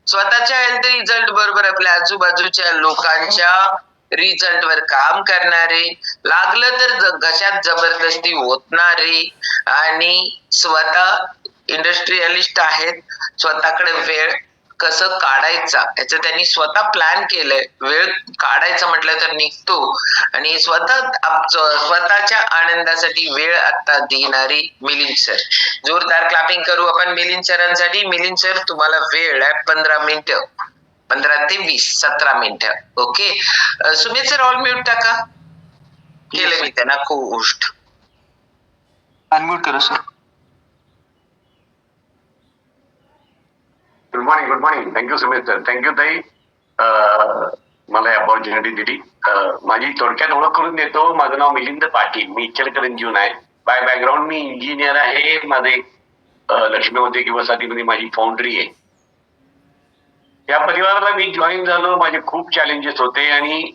स्वतःच्या हेल्थ रिझल्ट बरोबर आपल्या आजूबाजूच्या लोकांच्या रिझल्ट वर काम करणारे, लागलं तर घशात जबरदस्ती ओतणारे आणि स्वतः इंडस्ट्रियलिस्ट आहेत. स्वतःकडे वेळ कसं काढायचा याचं त्यांनी स्वतः प्लॅन केलंय. वेळ काढायचा म्हटलं तर निघतो आणि स्वतःच्या आनंदासाठी वेळ आता देणारी मिलिंद सर. जोरदार क्लॅपिंग करू आपण मिलिंद सरांसाठी. मिलिंद सर तुम्हाला वेळ आहे 15 मिनिटं, 15 ते 20, 17 मिनिटं. Okay, Sumit sir all mute टाका. केलं मी त्यांना होस्ट. अनम्यूट करा sir. Good morning. Thank you Sumit sir. Thank you ताई, मला अपॉर्च्युनिटी दिली. माझी थोडक्यात ओळख करून देतो. माझं नाव मिलिंद पाटील, मी इचलकरंजीहून आहे. बाय बॅकग्राऊंड मी इंजिनियर आहे. माझे लक्ष्मीवती किंवा साथीमध्ये माझी फाउंड्री आहे. या परिवाराला मी जॉईन झालो, माझे खूप चॅलेंजेस होते आणि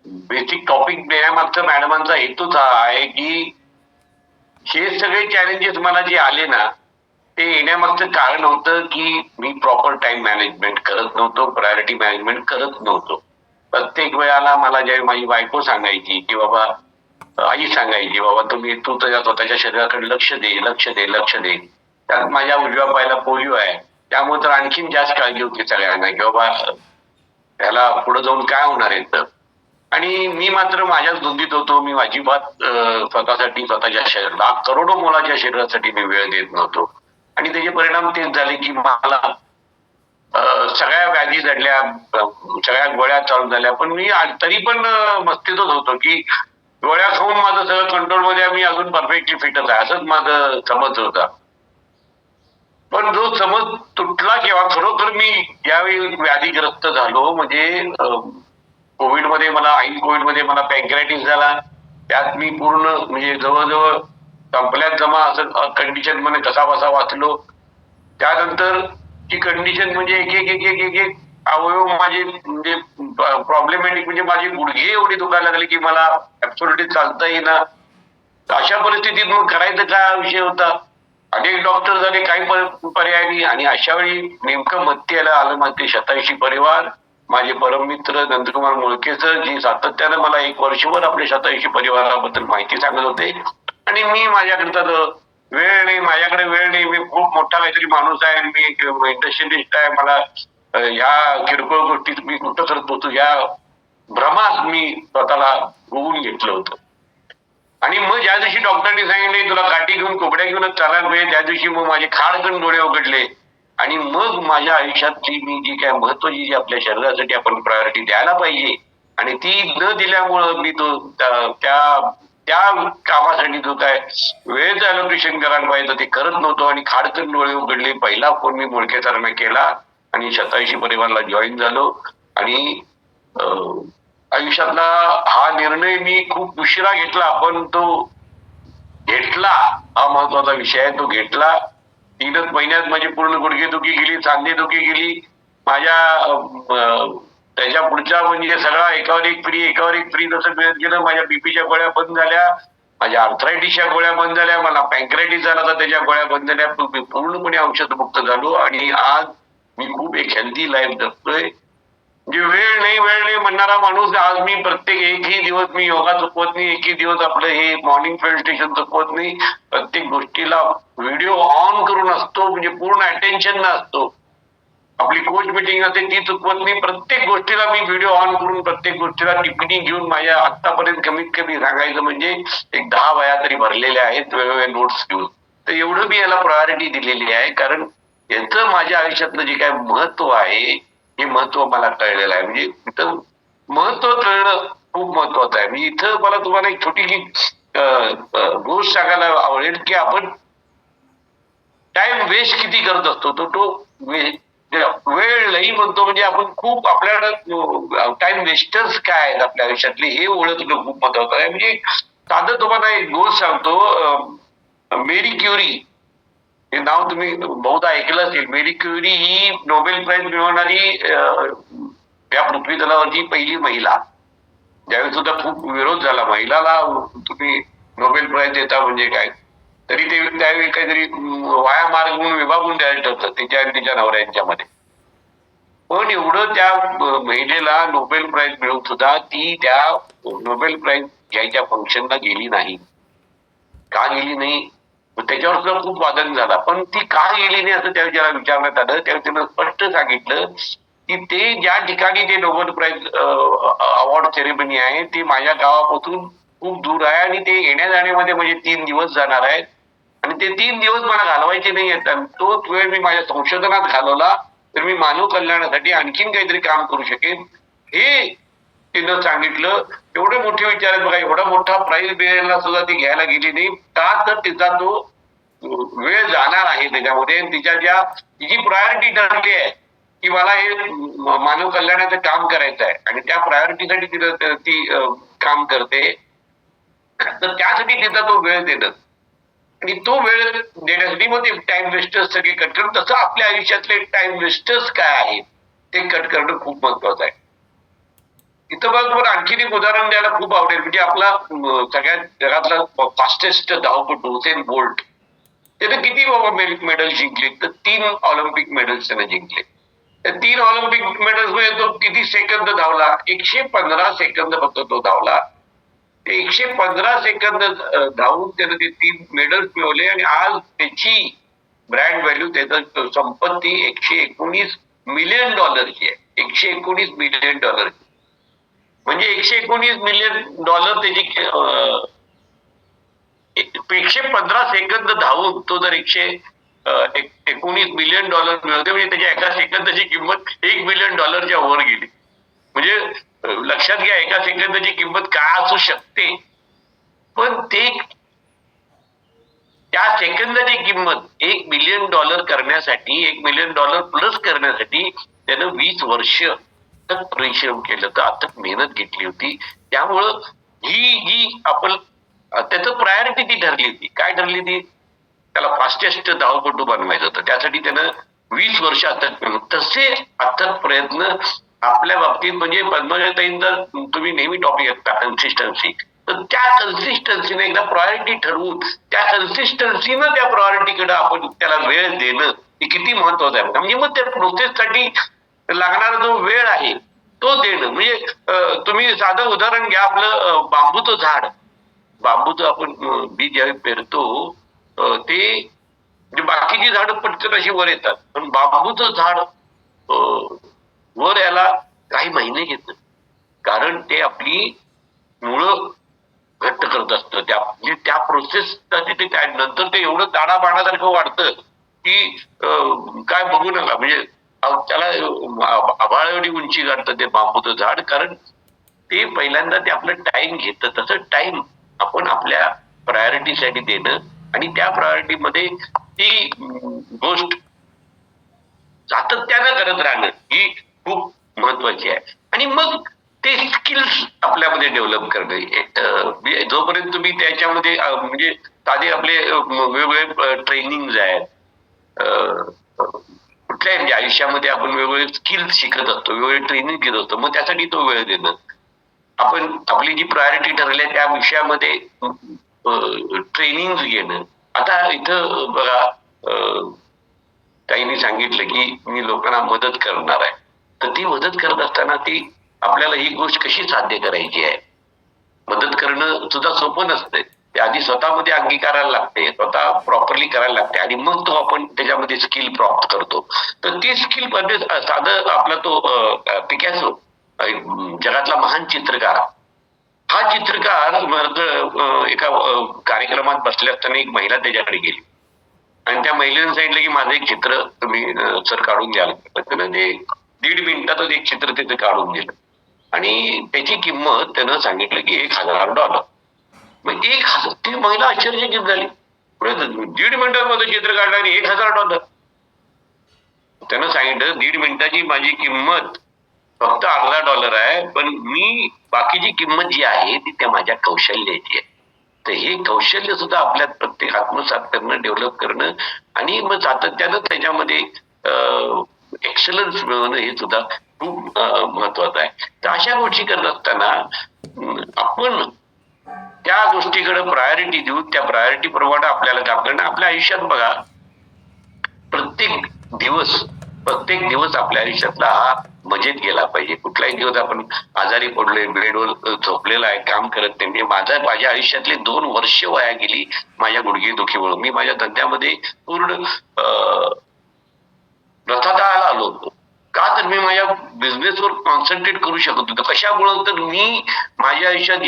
बेसिक टॉपिक देण्यामागचा मॅडमांचा हेतूच हा आहे की हे सगळे चॅलेंजेस मला जे आले ना ते येण्यामागचं कारण होतं की मी प्रॉपर टाइम मॅनेजमेंट करत नव्हतो, प्रायोरिटी मॅनेजमेंट करत नव्हतो. प्रत्येक वेळाला मला ज्यावेळी माझी बायको सांगायची की बाबा, आई सांगायची बाबा तू तुझ्या स्वतःच्या शरीराकडे लक्ष दे. त्यात माझ्या उजव्या पायाला पोलिओ आहे, त्यामुळे तर आणखीन जास्त काळजी होती सगळ्यांना की बाबा त्याला पुढे जाऊन काय होणार आहे तर. आणि मी मात्र माझ्याच धुंदीत होतो. मी अजिबात स्वतःसाठी, स्वतःच्या शरीराला, करोडो मुलाच्या शरीरासाठी मी वेळ देत नव्हतो. आणि त्याचे परिणाम तेच झाले की मला सगळ्या व्याधी जडल्या, सगळ्या गोळ्या चालू झाल्या. पण मी तरी पण मस्तीतच होतो की गोळ्या खाऊन माझं सगळं कंट्रोलमध्ये, मी अजून परफेक्टली फिटच आहे असंच माझं समज होता. पण जो समज तुटला किंवा खरोखर मी ज्यावेळी व्याधीग्रस्त झालो, म्हणजे ऐन कोविडमध्ये मला पॅन्क्रायटिस झाला. त्यात मी पूर्ण म्हणजे जवळजवळ संपल्यात जमा असं कंडिशन मध्ये कसा बसा वाचलो. त्यानंतर ती कंडिशन म्हणजे एक अवयव माझे म्हणजे प्रॉब्लेमॅटिक, म्हणजे माझी गुडघे एवढी दुखायला लागली की मला ऍब्सोल्युटली चालता येईना. अशा परिस्थितीत मग करायचं काय विषय होता. अनेक डॉक्टर झाले, काही पर्याय नाही. आणि अशा वेळी नेमकं मत्ती यायला आलं मग ते 87 परिवार, माझे परममित्र नंदकुमार मुळके सर जी सातत्यानं मला 1 वर्षभर आपल्या शतायुषी परिवाराबद्दल माहिती सांगत होते आणि मी माझ्याकरता वेळ नाही, माझ्याकडे वेळ नाही, मी खूप मोठा काहीतरी माणूस आहे, मी इंडस्ट्रियलिस्ट आहे, मला ह्या किरकोळ गोष्टीत मी कुठं करत होतो या भ्रमात मी स्वतःला होऊन घेतलं होतं. आणि मग ज्या दिवशी डॉक्टरने सांगितले तुला काठी घेऊन कोबड्या घेऊनच चालायला पाहिजे, त्या दिवशी मग माझे खाडकन डोळे उघडले आणि मग माझ्या आयुष्यातली मी जी काय महत्वाची जी आपल्या शरीरासाठी आपण प्रायोरिटी द्यायला पाहिजे आणि ती न दिल्यामुळं मी तो त्या कामासाठी जो काय वेळेचं अलोकेशन करायला पाहिजे ते करत नव्हतो आणि खाडकन डोळे उघडले. पहिला फोन मी मुळके सरांना केला आणि शतायुषी परिवाराला जॉईन झालो आणि आयुष्यातला हा निर्णय मी खूप उशिरा घेतला, पण तो घेतला हा महत्वाचा विषय आहे. तो घेतला. 3च महिन्यात माझी पूर्ण गुडघेदुखी गेली, सांधेदुखी गेली. माझ्या त्याच्या पुढच्या म्हणजे सगळा एकावर एक फ्री जसं मिळत गेलं. माझ्या बीपीच्या गोळ्या बंद झाल्या, माझ्या आर्थरायटिसच्या गोळ्या बंद झाल्या, मला पँक्रायटिस झाला तर त्याच्या गोळ्या बंद झाल्या. मी पूर्णपणे औषधमुक्त झालो आणि आज मी खूप एक हेल्दी लाईफ जगतोय. म्हणजे वेळ नाही म्हणणारा माणूस आज मी प्रत्येक एकही दिवस मी योगा चुकवत नाही, एकही दिवस आपलं हे मॉर्निंग मेडिटेशन चुकवत नाही. प्रत्येक गोष्टीला व्हिडिओ ऑन करून असतो, म्हणजे पूर्ण अटेन्शन न असतो. आपली कोच मीटिंग असते ती चुकवत नाही. प्रत्येक गोष्टीला मी व्हिडिओ ऑन करून प्रत्येक गोष्टीला टिप्पणी घेऊन माझ्या आतापर्यंत कमीत कमी सांगायचं म्हणजे एक 10 वह्या तरी भरलेल्या आहेत वेगवेगळ्या नोट्स घेऊन. तर एवढं मी याला प्रायोरिटी दिलेली आहे कारण याचं माझ्या आयुष्यातलं जे काय महत्व आहे हे महत्व मला कळलेलं आहे. म्हणजे इथं महत्व कळणं खूप महत्वाचं आहे. मी इथं मला तुम्हाला एक छोटीशी गोष्ट सांगायला आवडेल की आपण टाइम वेस्ट किती करत असतो. तो वेळ नाही म्हणतो म्हणजे आपण खूप आपल्याकडं टाइम वेस्टर्स काय आहेत आपल्या आयुष्यातले हे ओळखणं खूप महत्वाचं आहे. म्हणजे साधं तुम्हाला एक गोष्ट सांगतो. मेरी क्युरी हे नाव तुम्ही बहुधा ऐकलं असेल. मेरी क्युरी ही नोबेल प्राइज मिळवणारी या पृथ्वी तलावरची पहिली महिला. ज्यावेळी सुद्धा खूप विरोध झाला महिलाला तुम्ही नोबेल प्राइज देता म्हणजे काय, तरी ते त्यावेळी काहीतरी वाया मार्ग म्हणून विभागून द्यायला ठरतं तिच्या आणि तिच्या नवऱ्यांच्यामध्ये. पण एवढं त्या महिलेला नोबेल प्राइज मिळून सुद्धा ती त्या नोबेल प्राइज घ्यायच्या फंक्शनला गेली नाही. का गेली नाही त्याच्यावर सुद्धा खूप वादन झाला. पण ती का गेली नाही असं त्यावेळी ज्याला विचारण्यात आलं त्यावेळी त्यानं स्पष्ट सांगितलं की ते ज्या ठिकाणी ते नोबेल प्राइज अवॉर्ड सेरेमनी आहे ती माझ्या गावापासून खूप दूर आहे आणि ते येण्या जाण्यामध्ये म्हणजे 3 दिवस जाणार आहेत आणि ते 3 दिवस मला घालवायचे नाही आहेत. तोच वेळ मी माझ्या संशोधनात घालवला तर मी मानव कल्याणासाठी आणखीन काहीतरी काम करू शकेन हे तिनं सांगितलं. एवढे मोठे विचार आहेत बघा. एवढा मोठा प्राइज मिळायला सुद्धा ती घ्यायला गेली नाही. का तर तिचा तो वेळ जाणार आहे त्याच्यामध्ये. तिची प्रायोरिटी ठरली आहे की मला हे मानव कल्याणाचं काम करायचं आहे आणि त्या प्रायोरिटीसाठी तिथं ती काम करते. तर त्यासाठी तिचा तो वेळ देणं आणि तो वेळ देण्यासाठी मग ते टाइम वेस्टर्स सगळे कट करणं. तसं आपल्या आयुष्यातले टाइम वेस्टर्स काय आहेत ते कट करणं खूप महत्वाचं आहे. इथं मला तुम्हाला आणखीन एक उदाहरण द्यायला खूप आवडेल. म्हणजे आपला सगळ्यात जगातला फास्टेस्ट धावपटू हुसेन बोल्ट त्यानं किती मेडल जिंकले तर 3 ऑलिम्पिक मेडल्स त्यानं जिंकले. त्या 3 ऑलिम्पिक मेडल्स मध्ये तो किती सेकंद धावला 115 सेकंद फक्त तो धावला. ते 115 सेकंद धावून त्यानं ते 3 मेडल्स मिळवले आणि आज त्याची ब्रँड व्हॅल्यू त्याचं संपत्ती $119 मिलियन आहे. $119 मिलियन म्हणजे $119 मिलियन त्याची 115 सेकंद धावून तो जर $119 मिलियन मिळवते म्हणजे त्याच्या एका सेकंदाची किंमत $1 बिलियन वर गेली. म्हणजे लक्षात घ्या एका सेकंदाची किंमत काय असू शकते. पण त्या सेकंदाची किंमत $1 बिलियन करण्यासाठी $1 बिलियन प्लस करण्यासाठी त्यानं 20 वर्ष परिश्रम केलं तर अथक मेहनत घेतली होती. त्यामुळं ही आपण त्याचं प्रायोरिटी ती ठरली होती. काय ठरली ती त्याला फास्टेस्ट धावपटू बनवायचं होतं. त्यासाठी त्यानं 20 वर्ष अथक मेहनत. तसे अथक प्रयत्न आपल्या बाबतीत म्हणजे पद्मजाताईंचा तुम्ही नेहमी टॉपिक येता कन्सिस्टन्सी. तर त्या कन्सिस्टन्सीने एकदा प्रायोरिटी ठरवून त्या कन्सिस्टन्सीनं त्या प्रायोरिटीकडे आपण त्याला वेळ देणं हे किती महत्वाचं आहे. म्हणजे मग त्या प्रोसेससाठी लागणारा जो वेळ आहे तो देणं. म्हणजे तुम्ही साधं उदाहरण घ्या, आपलं बांबूचं झाड. बांबूचं आपण बी ज्यावेळी पेरतो ते म्हणजे बाकीची झाडं पटकन अशी वर येतात, पण बांबूचं झाड वर यायला काही महिने घेत, कारण ते आपली मुळं घट्ट करत असतं. त्या प्रोसेस ते काय नंतर ते एवढं ताडाबाणासारखं वाढतं की काय बघू नका. म्हणजे त्याला आभाळ एवढी उंची गाठतं ते बांबूचं झाड, कारण ते पहिल्यांदा ते आपलं टाइम घेतं. तसं टाइम आपण आपल्या प्रायोरिटीसाठी देणं आणि त्या प्रायोरिटीमध्ये ती गोष्ट सातत्यानं करत राहणं ही खूप महत्वाची आहे. आणि मग ते स्किल्स आपल्यामध्ये डेव्हलप करणे. जोपर्यंत तुम्ही त्याच्यामध्ये म्हणजे साधे आपले वेगवेगळे ट्रेनिंग आहेत, कुठल्याही म्हणजे आयुष्यामध्ये आपण वेगवेगळे स्किल्स शिकत असतो, वेगवेगळे ट्रेनिंग घेत असतो, मग त्यासाठी तो वेळ देणं. आपण आपली जी प्रायोरिटी ठरली आहे त्या विषयामध्ये ट्रेनिंग घेणं. आता इथं बघा, ताईंनी सांगितलं की मी लोकांना मदत करणार आहे, तर ती मदत करत असताना ती आपल्याला ही गोष्ट कशी साध्य करायची आहे. मदत करणं सुद्धा सोपं नसतंय. ते आधी स्वतःमध्ये अंगीकारायला लागते, स्वतः प्रॉपरली करायला लागते आणि मग तो आपण त्याच्यामध्ये स्किल प्राप्त करतो. तर ती स्किल मध्ये साधं आपला तो पिकॅसो, जगातला महान चित्रकार, हा चित्रकार एका कार्यक्रमात बसले असताना एक महिला त्याच्याकडे गेली आणि त्या महिलेने सांगितलं की माझं एक चित्र तुम्ही सर काढून द्याल. त्यानं ते 1.5 मिनिटातच एक चित्र तिथे काढून दिलं आणि त्याची किंमत त्यानं सांगितलं की $1,000. मग 1,000, ती महिला आश्चर्यचकित झाली. 1.5 मिनिटांमध्ये चित्र काढलं आणि $1,000. त्यानं सांगितलं 1.5 मिनिटाची माझी किंमत फक्त $अर्धा आहे, पण मी बाकीची किंमत जी आहे ती त्या माझ्या कौशल्याची आहे. तर हे कौशल्य सुद्धा आपल्यात प्रत्येक आत्मसात करणं, डेव्हलप करणं आणि मग सातत्यानं त्याच्यामध्ये एक्सलन्स मिळवणं हे सुद्धा खूप महत्वाचं आहे. तर अशा गोष्टी करत असताना आपण त्या गोष्टीकडे प्रायोरिटी देऊ, त्या प्रायोरिटी प्रमाणे आपल्याला काम करणं. आपल्या आयुष्यात बघा, प्रत्येक दिवस आपल्या आयुष्यातला हा मजेत गेला पाहिजे. कुठलाही दिवस आपण आजारी पडलोय, बेडवर झोपलेला आहे, काम करत नाही. माझ्या आयुष्यातली 2 वर्ष वाया गेली माझ्या गुडघेदुखीमुळे. मी माझ्या धंद्यामध्ये पूर्ण रथातळाला आलो होतो. का तर मी माझ्या बिझनेसवर कॉन्सन्ट्रेट करू शकत होतो. कशामुळे तर मी माझ्या आयुष्यात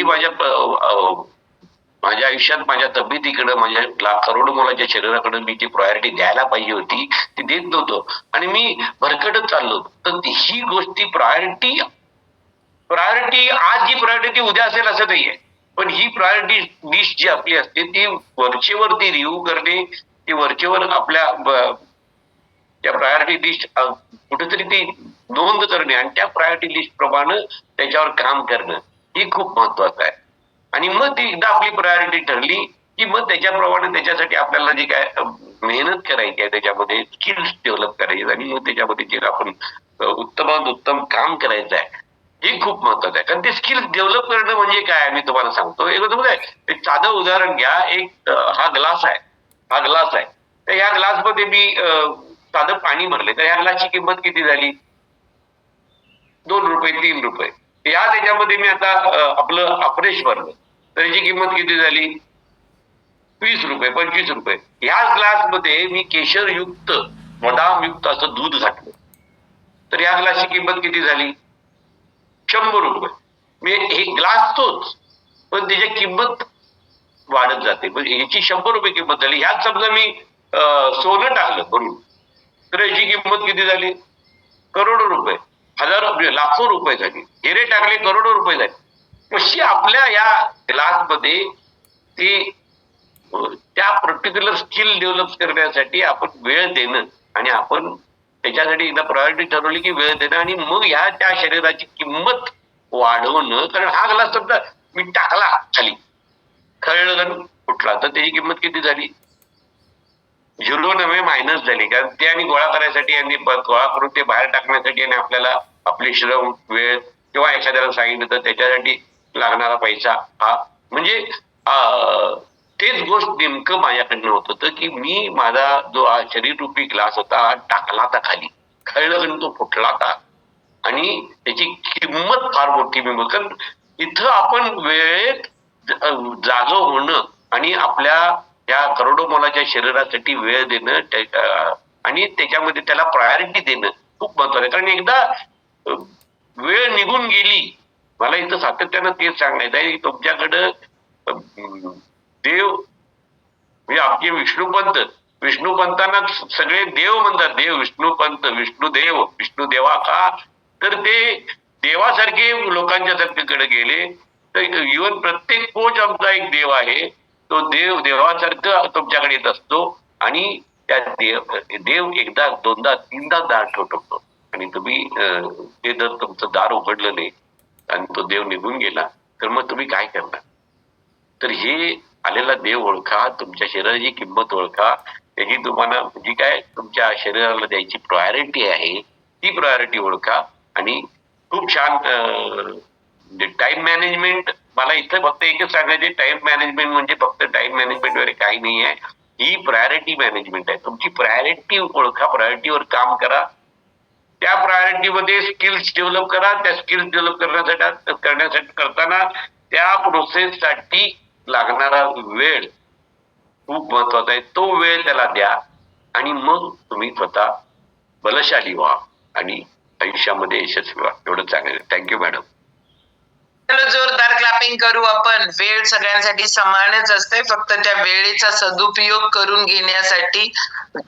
माझ्या तब्येतीकडे, माझ्या करोडो मुलाच्या शरीराकडे मी ती प्रायोरिटी द्यायला पाहिजे होती, ती देत नव्हतो आणि मी भरकटत चाललो. तर ही गोष्टी प्रायोरिटी आज जी प्रायोरिटी उद्या असेल असं नाहीये, पण ही प्रायोरिटी लिस्ट जी आपली असते ती वरचेवर ती रिव्ह्यू करणे, ती वरचेवर आपल्या त्या प्रायोरिटी लिस्ट कुठेतरी ती नोंद करणे आणि त्या प्रायोरिटी लिस्ट प्रमाणे त्याच्यावर काम करणं हे खूप महत्वाचं आहे. आणि मग ती एकदा आपली प्रायोरिटी ठरली की मग त्याच्याप्रमाणे त्याच्यासाठी आपल्याला जी काय मेहनत करायची आहे, त्याच्यामध्ये स्किल्स डेव्हलप करायचे आणि मग त्याच्यामध्ये जे आपण उत्तमात उत्तम काम करायचं आहे हे खूप महत्वाचं आहे. कारण ते स्किल्स डेव्हलप करणं म्हणजे काय मी तुम्हाला सांगतो. एक साधं उदाहरण घ्या. हा ग्लास आहे. तर ह्या ग्लासमध्ये मी साधं पाणी भरले, तर ह्या ग्लासची किंमत किती झाली? $2, $3. या त्याच्यामध्ये मी आता आपलं अफ्रेश भरलं, तर याची किंमत किती झाली? $20, $25. ह्या ग्लासमध्ये मी केशरयुक्त, बदामयुक्त असं दूध घातलं, तर या ग्लासची किंमत किती झाली? $100. मी हे ग्लास तोच, पण त्याची किंमत वाढत जाते. याची $100 किंमत झाली. ह्यात समजा मी सोनं टाकलं करून, तर याची किंमत किती झाली? करोडो रुपये, लाखो रुपये झाली. हिरे टाकले, करोडो रुपये झाले. अशी आपल्या या ग्लासमध्ये ते त्या पर्टिक्युलर स्किल डेव्हलप करण्यासाठी आपण वेळ देणं आणि आपण त्याच्यासाठी एकदा प्रायोरिटी ठरवली की वेळ देणं आणि मग ह्या त्या शरीराची किंमत वाढवणं. कारण हा ग्लास समजा मी टाकला खाली, खळलं फुटला, तर त्याची किंमत किती झाली? 0 नव्हे, मायनस झाली. कारण ते आणि गोळा करायसाठी आणि गोळा करून ते बाहेर टाकण्यासाठी आणि आपल्याला आपले श्रम, वेळ किंवा एखाद्याला सांगितलं तर त्याच्यासाठी लागणारा पैसा हा म्हणजे तेच गोष्ट नेमकं माझ्याकडनं होत होतं की मी माझा जो शरीर रूपी ग्लास होता टाकला होता खाली, खळलं तो फुटला होता आणि त्याची किंमत फार मोठी मी म्हणतो. कारण इथं आपण वेळेत जागं होणं आणि आपल्या या करोडो मोलाच्या शरीरासाठी वेळ देणं आणि त्याच्यामध्ये त्याला प्रायोरिटी देणं खूप महत्वाचं आहे. कारण एकदा वेळ निघून गेली, मला इथं सातत्यानं तेच सांगायचं आहे, तुमच्याकडं देव म्हणजे आपले विष्णुपंतांना सगळे देव म्हणतात. देव विष्णुपंत, विष्णुदेव, विष्णुदेवा का तर ते देवासारखे लोकांच्या सारखेकडे गेले. तर इव्हन प्रत्येक कोच आमचा एक देव आहे. तो देवासारखं तुमच्याकडे येत असतो आणि त्या देव एकदा दोनदा तीनदा दार ठोठवतो आणि तुम्ही ते जर तुमचं दार उघडलं नाही आणि तो देव निघून गेला तर मग तुम्ही काय करणार? तर हे आलेला देव ओळखा, तुमच्या शरीराची किंमत ओळखा, त्याची तुम्हाला जी काय तुमच्या शरीराला द्यायची प्रायोरिटी आहे ती प्रायोरिटी ओळखा. आणि खूप छान टाइम मॅनेजमेंट. मला इथं फक्त एकच सांगायचे, टाइम मॅनेजमेंट म्हणजे फक्त टाइम मॅनेजमेंट वगैरे काही नाही आहे, ही प्रायोरिटी मॅनेजमेंट आहे. तुमची प्रायोरिटी ओळखा, प्रायोरिटीवर काम करा, त्या प्रायोरिटीमध्ये स्किल्स डेव्हलप करा. त्या स्किल्स डेव्हलप करण्यासाठी करताना त्या प्रोसेससाठी लागणारा वेळ खूप महत्वाचा आहे. तो वेळ त्याला द्या आणि मग तुम्ही स्वतः बलशाली व्हा आणि आयुष्यामध्ये यशस्वी व्हा. एवढं सांगायचं. Thank you madam. चलो जोरदार क्लॅपिंग करू आपण. वेळ सगळ्यांसाठी समानच असते, फक्त त्या वेळेचा सदुपयोग करून घेण्यासाठी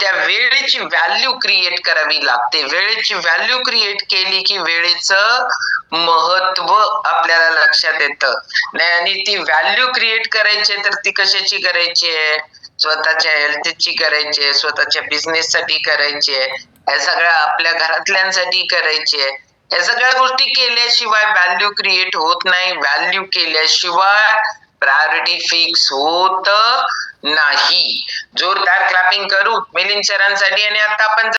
त्या वेळेची व्हॅल्यू क्रिएट करावी लागते. वेळेची व्हॅल्यू क्रिएट केली की वेळेचं महत्व आपल्याला लक्षात येतं. आणि ती व्हॅल्यू क्रिएट करायची तर ती कशाची करायची आहे? स्वतःच्या हेल्थची करायची आहे, स्वतःच्या बिझनेस साठी करायची आहे, हे सगळं आपल्या घरातल्यांसाठी करायची आहे. या सगळ्या गोष्टी केल्याशिवाय व्हॅल्यू क्रिएट होत नाही. व्हॅल्यू केल्याशिवाय प्रायोरिटी फिक्स होत नाही. जोरदार क्लॅपिंग करू मिलिंद सरांसाठी. आणि आता आपण